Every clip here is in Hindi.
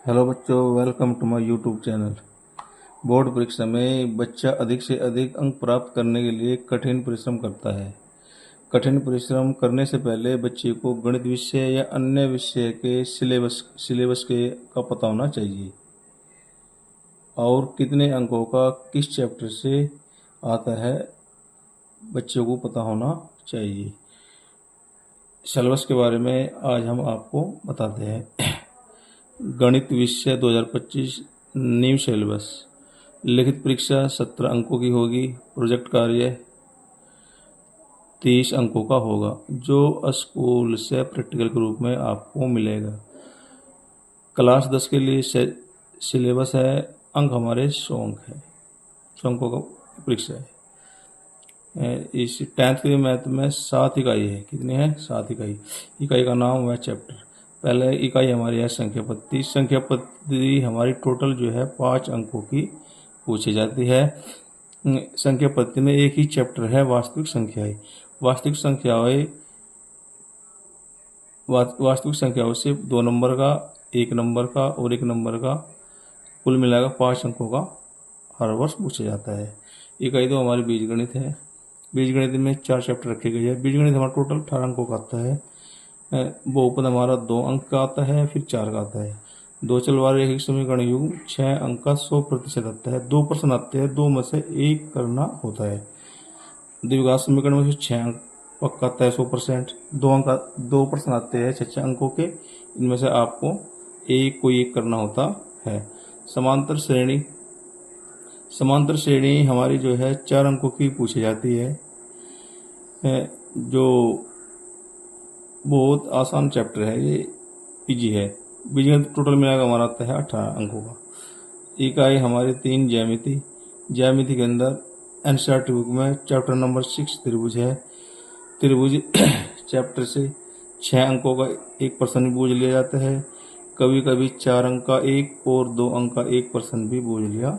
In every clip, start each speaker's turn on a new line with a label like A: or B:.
A: हेलो बच्चों, welcome to my YouTube channel. Board परीक्षा में बच्चा अधिक से अधिक अंक प्राप्त करने के लिए कठिन परिश्रम करता है। कठिन परिश्रम करने से पहले बच्चे को गणित विषय या अन्य विषय के सिलेबस के का पता होना चाहिए और कितने अंकों का किस चैप्टर से आता है बच्चों को पता होना चाहिए। सिलेबस के बारे में आज हम आपको बताते हैं। गणित विषय 2025 न्यू सिलेबस। लिखित परीक्षा 17 अंकों की होगी। प्रोजेक्ट कार्य 30 अंकों का होगा जो स्कूल से प्रैक्टिकल के रूप में आपको मिलेगा। क्लास 10 के लिए सिलेबस है। अंक हमारे 100 अंक है, 100 अंकों का परीक्षा है। इस 10th के मैथ में 7 इकाई है। कितनी है? 7 इकाई। इकाई का नाम है चैप्टर। पहले इकाई हमारी है संख्या पद्धति। संख्या पद्धति हमारी टोटल जो है 5 अंकों की पूछी जाती है। संख्या पद्धति में एक ही चैप्टर है वास्तविक संख्याएं। वास्तविक संख्याएं वास्तविक संख्याओं से 2 नंबर का, 1 नंबर का और 1 नंबर का कुल मिलाकर 5 अंकों का हर वर्ष पूछा जाता है। इकाई तो हमारी बीजगणित है। बीजगणित में 4 चैप्टर रखे गए हैं। बीजगणित हमारा टोटल 18 अंकों का आता है। बहुपद हमारा 2 अंक का आता है, फिर 4 का आता है। दो चल वाले एक समीकरण युग्म 6 अंक का 100% आता है। 2 प्रश्न आते हैं, 2 में से 1 करना होता है। द्विघात समीकरण में 6 अंक पक्का आता है 100%। 2 प्रश्न आते हैं 6 अंकों के, इनमें से आपको एक करना होता है। समांतर श्रेणी हमारी जो है 4 अंकों की पूछी जाती है, जो बहुत आसान चैप्टर है, ये इजी है। बीजगणित टोटल मिलाकर हमारा आता है 18 अंकों का। इकाई हमारी 3 ज्यामिति के अंदर एनसीईआरटी बुक में चैप्टर नंबर 6 त्रिभुज है। त्रिभुज चैप्टर से 6 अंकों का 1 प्रश्न पूछ लिया जाता है। कभी कभी 4 अंक का 1 और 2 अंक का 1 प्रश्न भी पूछ लिया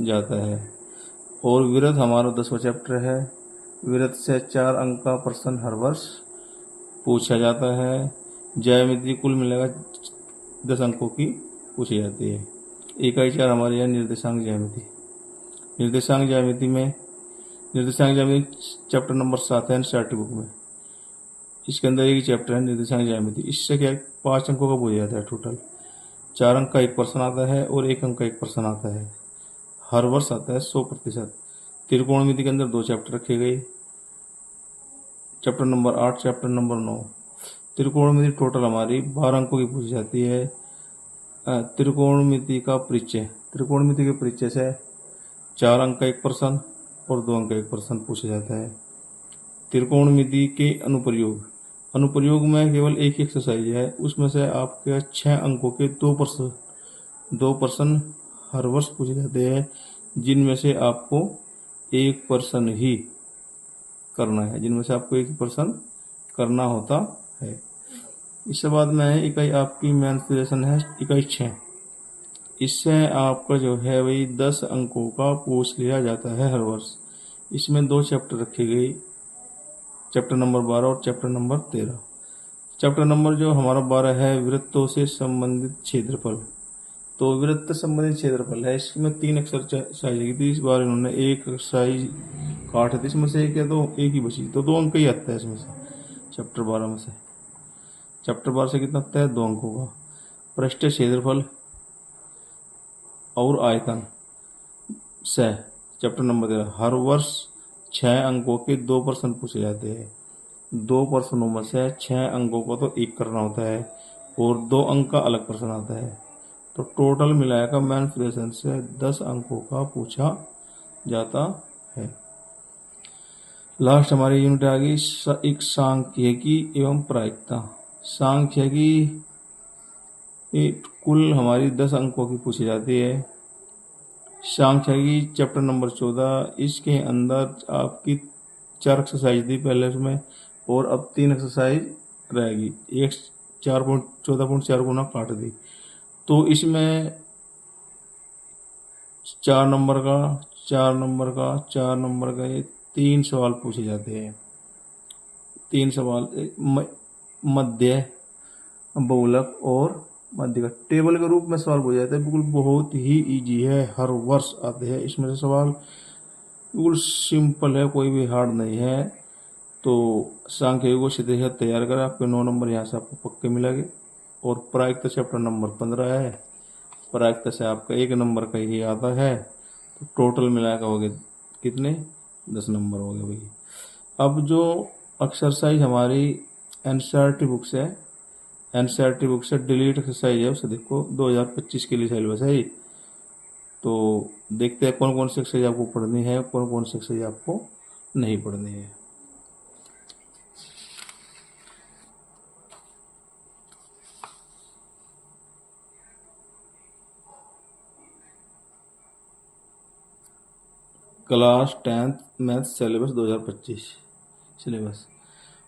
A: जाता है। और विरत हमारा 10वां चैप्टर है। विरत से 4 अंक का प्रश्न हर वर्ष पूछा जाता है। ज्यामिति कुल मिलाकर 10 अंकों की पूछी जाती है। इकाई 4 हमारी है निर्देशांक ज्यामिति। निर्देशांक ज्यामिति चैप्टर नंबर 7 है एनसीईआरटी बुक में। इसके अंदर एक ही चैप्टर है निर्देशांक ज्यामिति। इससे क्या 5 अंकों का पूछा जाता है। टोटल 4 अंक का 1 प्रश्न आता है और 1 अंक का 1 प्रश्न आता है। हर वर्ष आता है 100%। त्रिकोणमिति के अंदर 2 चैप्टर रखे गए, चैप्टर नंबर 8, चैप्टर नंबर 9। त्रिकोणमिति टोटल हमारी 12 अंकों की पूछी जाती है। त्रिकोणमिति का परिचय से 4 अंक का 1 प्रश्न और 2 अंक का 1 प्रश्न पूछा जाता है। त्रिकोणमिति के अनुप्रयोग में केवल एक ही एक्सरसाइज है, उसमें से आपके 6 अंकों के 2 प्रश्न हर वर्ष पूछे जाते हैं, जिनमें से आपको 1 प्रश्न ही करना होता है। इसके बाद में इकाई आपकी मेंसुरेशन है, इकाई 6। इससे आपका जो है वही 10 अंकों का पूछ लिया जाता है हर वर्ष। इसमें 2 चैप्टर रखे गए, चैप्टर नंबर 12 और चैप्टर नंबर 13। चैप्टर नंबर जो हमारा 12 है वृत्तों से संबंधित क्षेत्रफल। तो वृत्त संबंधित क्षेत्रफल है, इसमें 3 एक्सरसाइज की थी। इस बार इन्होंने एक एक्सरसाइज काट दी, इसमें से एक ही बची, तो 2 अंक ही आता है इसमें से। चैप्टर 12 में से कितना आता है? 2 अंकों का। पृष्ठ क्षेत्रफल और आयतन से चैप्टर नंबर 13 हर वर्ष 6 अंकों के 2 प्रश्न पूछे जाते हैं। 2 प्रश्नों में से 6 अंकों को तो 1 करना होता है और 2 अंक का अलग प्रश्न आता है। तो टोटल मिलाकर मेंसुरेशन से 10 अंकों का पूछा जाता है। लास्ट हमारी यूनिट आ गई एक सांख्यिकी एवं प्रायिकता। सांख्यिकी कुल हमारी 10 अंकों की पूछी जाती है। सांख्यिकी चैप्टर नंबर 14, इसके अंदर आपकी 4 एक्सरसाइज थी पहले उसमें, और अब 3 एक्सरसाइज रहेगी। एक 14.4 गुना काट दी, तो इसमें 4 नंबर का ये 3 सवाल पूछे जाते हैं। 3 सवाल, मध्य, बहुलक और माध्यिका टेबल के रूप में सवाल हो जाता है। बिल्कुल बहुत ही इजी है, हर वर्ष आते हैं इसमें से सवाल, बिल्कुल सिंपल है, कोई भी हार्ड नहीं है। तो सांख्यिकी को सीधे से तैयार कर, आपके 9 नंबर यहाँ से आपको पक्के मिलेंगे। और प्रायिकता चैप्टर नंबर 15 है, प्रायिकता से आपका 1 नंबर का ही आता है। तो टोटल मिलाकर हो गए कितने, 10 नंबर हो गए भाई। अब जो एक्सरसाइज हमारी एनसीईआरटी बुक से, एनसीईआरटी बुक से डिलीट एक्सरसाइज है, उसे देखो 2025 के लिए सिलेबस है। तो देखते हैं कौन कौन सी एक्सरसाइज आपको पढ़नी है, कौन कौन सी एक्सरसाइज आपको नहीं पढ़नी है। Class 10th math syllabus 2025 syllabus.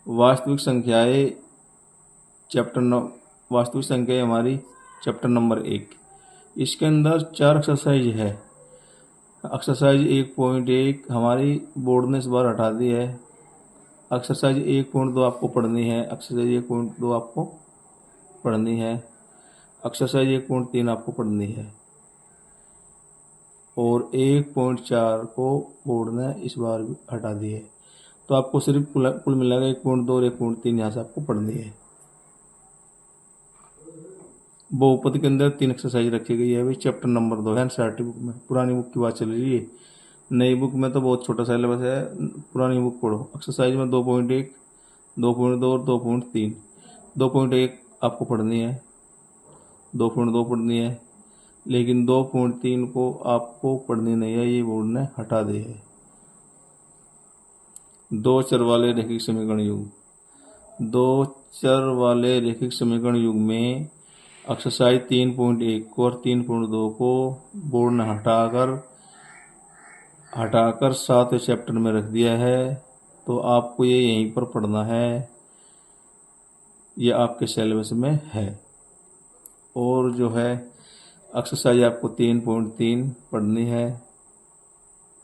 A: वास्तविक संख्याएं वास्तविक संख्याएं हमारी चैप्टर नंबर 1। इसके अंदर 4 एक्सरसाइज है। एक्सरसाइज 1.1 हमारी बोर्ड ने इस बार हटा दी है। एक्सरसाइज 1.2 आपको पढ़नी है, एक्सरसाइज 1.2 आपको पढ़नी है, एक्सरसाइज 1.3 आपको पढ़नी है, और 1.4 को बोर्ड ने इस बार भी हटा दी है। तो आपको सिर्फ कुल मिलाकर 1.2 और 1.3 यहाँ से आपको पढ़नी है। बहुपद के अंदर 3 एक्सरसाइज रखी गई है भाई, चैप्टर नंबर 2 है एनसीईआरटी बुक में। पुरानी बुक की बात चल रही है, नई बुक में तो बहुत छोटा सिलेबस है, पुरानी बुक पढ़ो। एक्सरसाइज में 2.1, 2.2 और 2.3। 2.1 आपको पढ़नी है, 2.2 पढ़नी है, लेकिन 2.3 को आपको पढ़नी नहीं है, ये बोर्ड ने हटा दी है। 2 चर वाले रैखिक समीकरण युग, 2 चर वाले रैखिक समीकरण युग में एक्सरसाइज 3.1 को और 3.2 को बोर्ड ने हटाकर 7वें चैप्टर में रख दिया है। तो आपको ये यहीं पर पढ़ना है, ये आपके सिलेबस में है। और जो है एक्सरसाइज आपको 3.3 पढ़नी है,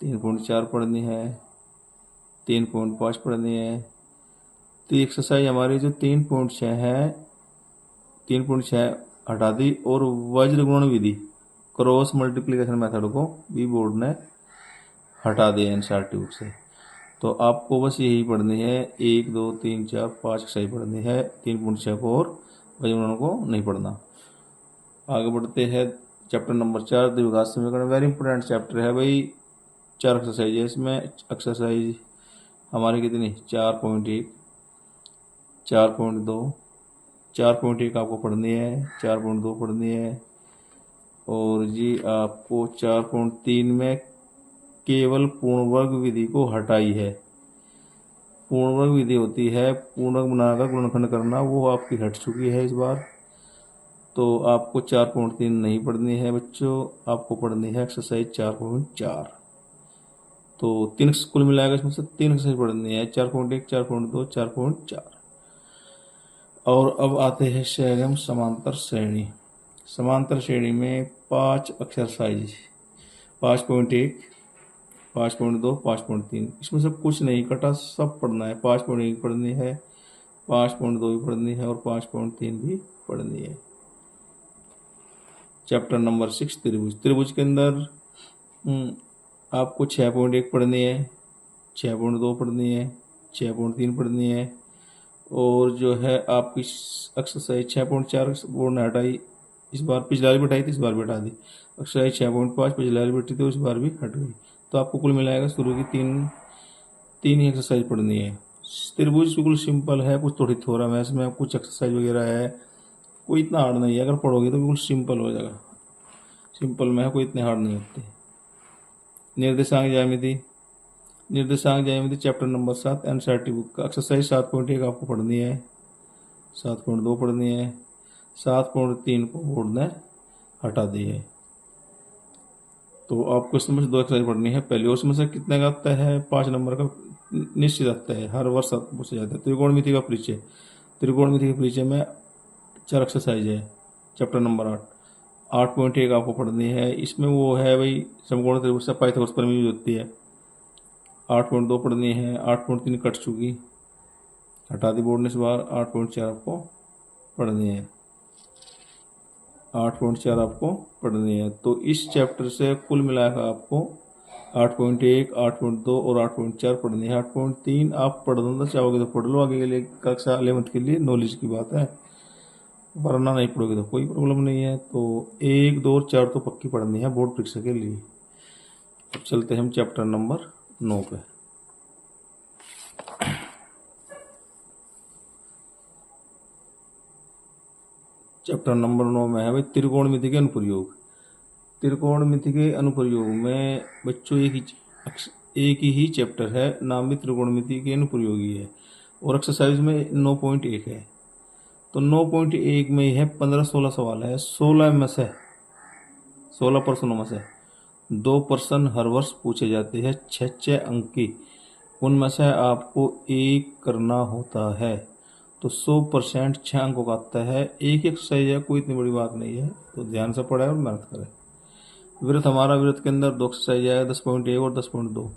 A: 3.4 पढ़नी है, 3.5 पढ़नी है। तो एक्सरसाइज हमारी जो 3.6 है, 3.6 हटा दी, और वज्र गुणन विधि क्रॉस मल्टीप्लिकेशन मेथड को भी बोर्ड ने हटा दिया एनसीईआरटी बुक से। तो आपको बस यही पढ़नी है, 1 2 3 4 5 एक्सरसाइज पढ़नी है, 3.6 को और वज्र गुणन को नहीं पढ़ना। आगे बढ़ते हैं चैप्टर नंबर 4 द्विघात समीकरण। वेरी इंपॉर्टेंट चैप्टर है भाई, 4 एक्सरसाइज है इसमें। एक्सरसाइज हमारी कितनी, 4.1, 4.2, 4.1 आपको पढ़नी है, 4.2 पढ़नी है, और जी आपको 4.3 में केवल पूर्णवर्ग विधि को हटाई है। पूर्णवर्ग विधि होती है पूर्णवर्ग बनाकर गुणनखंड करना, वो आपकी हट चुकी है इस बार। तो आपको 4.3 नहीं पढ़नी है बच्चों, आपको पढ़नी है एक्सरसाइज 4.4। तो 3 कुल मिलाएगा, इसमें से 3 एक्सरसाइज पढ़नी है, 4.1, 4.2, 4.4। और अब आते हैं श्रेणी समांतर श्रेणी। समांतर श्रेणी में 5 एक्सरसाइज, 5.1, 5.2, 5.3, इसमें से कुछ नहीं कटा, सब पढ़ना है। 5.1 पढ़नी है, 5.2 भी पढ़नी है, और 5.3 भी पढ़नी है। चैप्टर नंबर 6 त्रिभुज। त्रिभुज के अंदर आपको 6.1 पढ़नी है, 6.2 पढ़नी है, 6.3 पढ़नी है, और जो है आपकी एक्सरसाइज 6.4 बोर्ड ने हटाई इस बार, पिछली बार भी हटाई थी, इस बार भी हटा दी। एक्सरसाइज 6.5 पिछली बार भी हटी थी, इस बार भी हट गई। तो आपको कुल मिलाएगा शुरू की तीन ही एक्सरसाइज पढ़नी है। त्रिभुज बिल्कुल सिंपल है, कुछ थोड़ी थोड़ा है इसमें, कुछ एक्सरसाइज वगैरह है, कोई इतना हार्ड नहीं है। अगर पढ़ोगे तो बिल्कुल सिंपल हो जाएगा, सिंपल में है, कोई इतने हार्ड नहीं होते। निर्देशांक ज्यामिति, निर्देशांक ज्यामिति चैप्टर नंबर 7 एनसीईआरटी बुक का। एक्सरसाइज 7.1 आपको पढ़नी है, 7.2 पढ़नी है, 7.3 को बोर्ड ने हटा दी है। तो आपको इसमें से 2 एक्सरसाइज पढ़नी है पहले। उसमें से कितने का आता है, 5 नंबर का निश्चित आता है, हर वर्ष पूछा जाता है। त्रिकोणमिति का परिचय, त्रिकोणमिति के परिचय में 4 एक्सरसाइज है, चैप्टर नंबर 8। 8.1 आपको पढ़नी है, इसमें वो है भाई समकोण त्रिभुज से पाइथागोरस प्रमेय यूज होती है। 8.2 पढ़नी है, 8.3 कट चुकी, हटा दी बोर्ड ने इस बार। 8.4 आपको पढ़नी है। 8.4 आपको पढ़नी है। तो इस चैप्टर से कुल मिलाकर आपको 8.1, 8.2 और 8.4 पढ़नी है। 8.3 आप पढ़ दो, चाहोगे तो पढ़ लो, आगे के लिए कक्षा 11th के लिए नॉलेज की बात है, वरना नहीं पढ़ोगे तो कोई प्रॉब्लम नहीं है। तो 1, 2 और 4 तो पक्की पढ़नी है बोर्ड परीक्षा के लिए। अब चलते हैं हम चैप्टर नंबर 9 पे। चैप्टर नंबर 9 में है भाई त्रिकोणमिति के अनुप्रयोग। त्रिकोणमिति के अनुप्रयोग में बच्चों एक ही चैप्टर है, नाम भी त्रिकोणमिति के अनुप्रयोगी है, और एक्सरसाइज में 9.1 है। तो 9.1 में है 15-16 सवाल है। 16 में से 16 प्रश्नों में से 2 प्रश्न हर वर्ष पूछे जाते हैं 6 अंक की, उनमें से आपको एक करना होता है। तो 100% 6 अंकों का आता है। एक एक्सरसाइज है, कोई इतनी बड़ी बात नहीं है, तो ध्यान से पढ़ाए और मेहनत करें। वृत्त हमारा वृत्त के अंदर 2 एक्सरसाइज है, 10.1 और 10.2।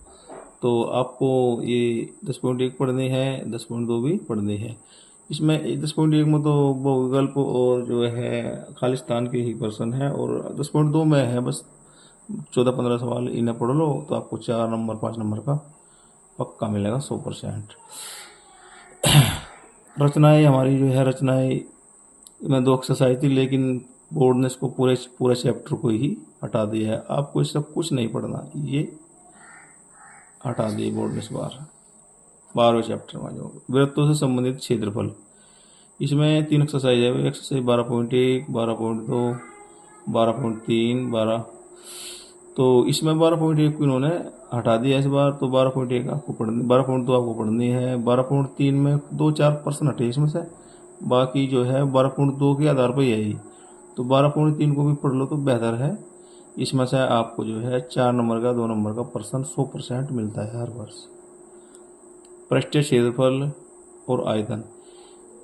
A: तो आपको ये 10.1 पढ़नी है, 10.2 भी पढ़नी है। इसमें 10.1 में तो बहुविकल्प और जो है खालिस्तान के ही प्रश्न है, और 10.2 में है बस 14-15 सवाल, इन्हें पढ़ लो तो आपको 4 नंबर 5 नंबर का पक्का मिलेगा 100%। रचनाएं हमारी जो है, रचनाएं में 2 एक्सरसाइज थी, लेकिन बोर्ड ने इसको पूरे चैप्टर को ही हटा दिया है। आपको इससे कुछ नहीं पढ़ना, ये हटा दिए बोर्ड ने इस बार 12वें चैप्टर में। जो वृत्तों से संबंधित क्षेत्रफल, इसमें 3 एक्सरसाइज है। एक्सरसाइज 12.1, 12.2, 12.3, 12। तो इसमें 12.1 को इन्होंने हटा दिया इस बार। तो 12.1 आपको पढ़नी, 12.2 आपको पढ़नी है। 12.3 में 2-4 प्रश्न हटे इसमें से, बाकी जो है 12.2 के आधार पर यही। तो 12.3 को भी पढ़ लो तो बेहतर है। इसमें से आपको जो है 4 नंबर का 2 नंबर का प्रश्न 100% मिलता है हर वर्ष। पृष्ठीय क्षेत्रफल और आयतन,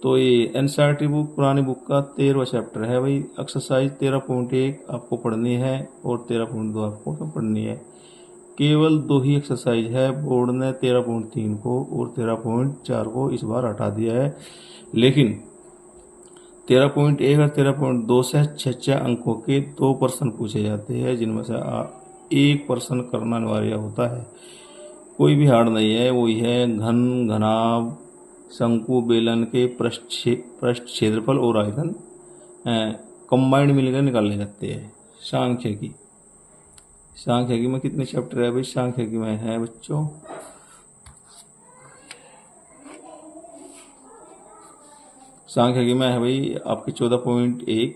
A: तो ये एनसीईआरटी बुक पुरानी बुक का 13वां चैप्टर है भाई। एक्सरसाइज 13.1 आपको पढ़नी है और 13.2 आपको पढ़नी है। केवल 2 ही एक्सरसाइज है, बोर्ड ने 13.3 को और 13.4 को इस बार हटा दिया है। लेकिन 13.1 और 13.2 से 6 अंकों के 2 प्रश्न पूछे जाते हैं, जिनमें से एक प्रश्न करना अनिवार्य होता है। कोई भी हार्ड नहीं है, वही है घन, घनाभ, शंकु, बेलन के पृष्ठ क्षेत्रफल और आयतन कंबाइंड मिलकर निकाले जाते हैं। सांख्यिकी में कितने चैप्टर है भाई? सांख्यिकी में है बच्चों सांख्यिकी में है भाई आपकी 14.1,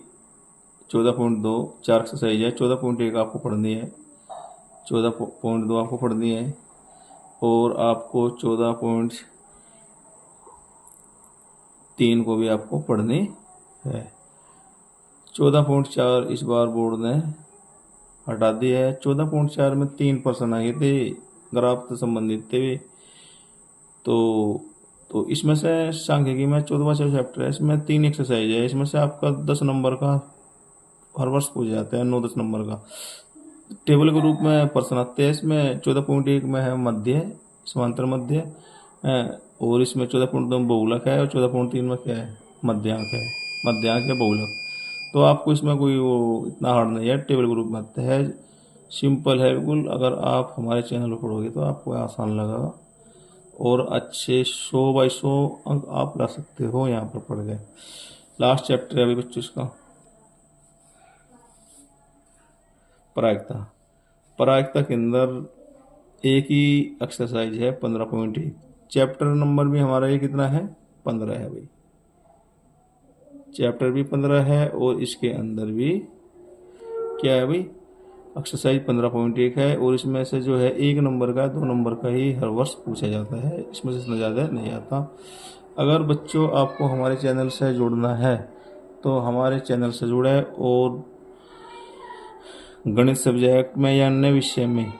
A: 14.2 4 एक्सरसाइज है। 14.1 आपको पढ़नी है, 14.2 आपको पढ़नी है, और आपको 14.3 को भी आपको पढ़नी है। 14.4 इस बार बोर्ड ने हटा दिया है। 14.4 में 3 प्रश्न आए थे, ग्राफ से संबंधित थे। तो इसमें से सांख्यिकी में 14वां चैप्टर है, इसमें 3 एक्सरसाइज है। इसमें से आपका 10 नंबर का हर वर्ष पूछ जाता है, 9-10 नंबर का टेबल के रूप में प्रश्न आते हैं। इसमें 14.1 में है मध्य, समांतर मध्य, और इसमें 14.2 में बहुलक है, और 14.3 में क्या है? मध्यांक है। मध्यांक या बहुलक। तो आपको इसमें कोई वो इतना हार्ड नहीं है, टेबल के रूप में आता है, सिंपल है बिल्कुल। अगर आप हमारे चैनल पर पढ़ोगे तो आपको आसान लगेगा, और अच्छे 100/100 अंक आप ला सकते हो यहाँ पर पढ़ गए। लास्ट चैप्टर है अभी बच्चों इसका, प्रायिकता। प्रायिकता के अंदर एक ही एक्सरसाइज है 15.1। चैप्टर नंबर भी हमारा ये कितना है? 15 है भाई। चैप्टर भी 15 है, और इसके अंदर भी क्या है भाई? एक्सरसाइज 15.1 है, और इसमें से जो है 1 नंबर का 2 नंबर का ही हर वर्ष पूछा जाता है, इसमें से इतना ज़्यादा नहीं आता। अगर बच्चों आपको हमारे चैनल से जुड़ना है तो हमारे चैनल से जुड़े, और गणित सब्जेक्ट में या अन्य विषय में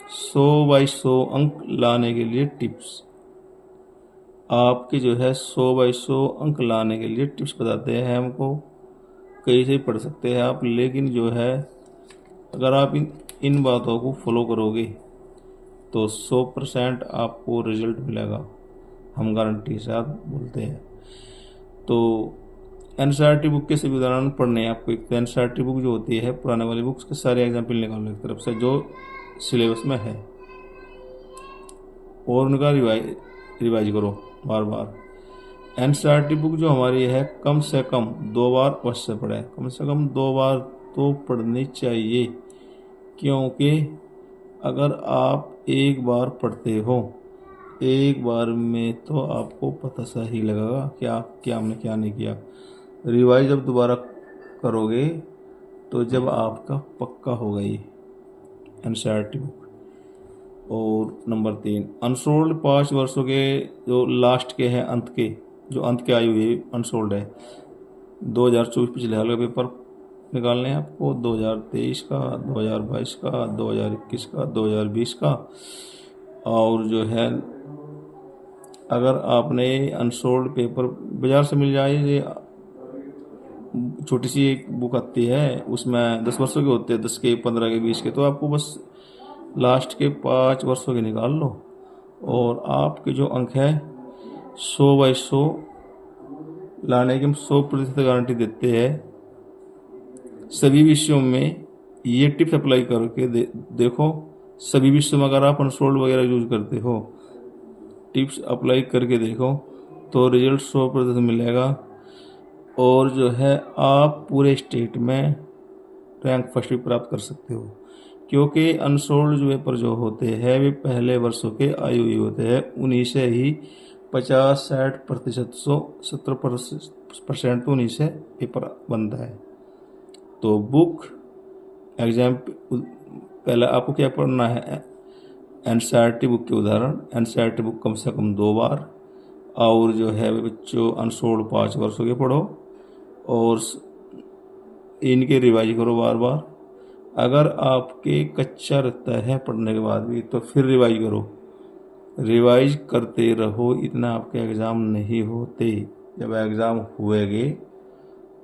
A: 100/100 अंक लाने के लिए टिप्स, आपके जो है 100/100 अंक लाने के लिए टिप्स बताते हैं हमको। कहीं से पढ़ सकते हैं आप, लेकिन जो है अगर आप इन बातों को फॉलो करोगे तो 100% आपको रिजल्ट मिलेगा, हम गारंटी के साथ बोलते हैं। तो एनसीईआरटी बुक के सभी उदाहरण पढ़ने हैं आपको। एक तो एनसीईआरटी बुक जो होती है पुराने वाली बुक्स के सारे एग्जाम्पल निकालो एक तरफ से जो सिलेबस में है और उनका रिवाइज करो बार बार। एनसीईआरटी बुक जो हमारी है कम से कम 2 बार अवश्य पढ़ें, कम से कम 2 बार तो पढ़नी चाहिए, क्योंकि अगर आप एक बार पढ़ते हो एक बार में तो आपको पता सा ही लगेगा कि आप क्या हमने क्या नहीं किया। रिवाइज जब दोबारा करोगे तो जब आपका पक्का होगा ये एनसीईआरटी बुक। और नंबर 3 अनसोल्ड 5 वर्षों के जो लास्ट के हैं अंत के आयु हुई अनसोल्ड है। 2024 पिछले हाल का पेपर निकालने हैं आपको, 2023 का, 2022 का, 2021 का, 2020 का। और जो है अगर आपने अनसोल्ड पेपर बाजार से मिल जाए, ये छोटी सी एक बुक आती है उसमें 10 वर्षों के होते हैं, 10 के, 15 के, 20 के, तो आपको बस लास्ट के 5 वर्षों के निकाल लो और आपके जो अंक है 100/100 लाने की हम 100% गारंटी देते हैं। सभी विषयों में ये टिप्स अप्लाई करके देखो। सभी विषयों में अगर आप अनसोल्ड वगैरह यूज करते हो, टिप्स अप्लाई करके देखो तो रिजल्ट 100% मिलेगा और जो है आप पूरे स्टेट में रैंक फर्स्ट भी प्राप्त कर सकते हो। क्योंकि अनसोल्ड जो पेपर जो होते हैं वे पहले वर्षों के आयु ही होते हैं, उन्हीं से ही 50-60% 70% तो उन्हीं से पेपर बनता है। तो बुक एग्जाम पहले आपको क्या पढ़ना है, एनसीईआरटी बुक के उदाहरण, एनसीईआरटी बुक कम से कम 2 बार, और जो है बच्चों अनसोल्ड 5 वर्षों के पढ़ो और इनके रिवाइज करो बार बार। अगर आपके कच्चा रहता है पढ़ने के बाद भी तो फिर रिवाइज करो, रिवाइज करते रहो, इतना आपके एग्ज़ाम नहीं होते। जब एग्ज़ाम हुएगे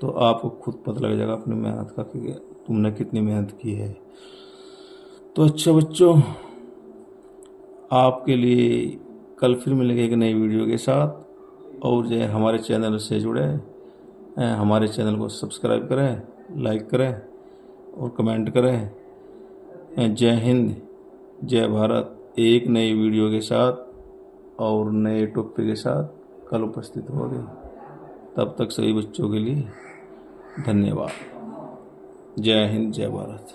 A: तो आपको खुद पता लग जाएगा अपनी मेहनत का कि तुमने कितनी मेहनत की है। तो अच्छा बच्चों, आपके लिए कल फिर मिलेंगे एक नई वीडियो के साथ। और जो हमारे चैनल से जुड़े, हमारे चैनल को सब्सक्राइब करें, लाइक करें और कमेंट करें। जय हिंद, जय भारत। एक नई वीडियो के साथ और नए टॉपिक के साथ कल उपस्थित होंगे। तब तक सभी बच्चों के लिए धन्यवाद। जय हिंद, जय भारत।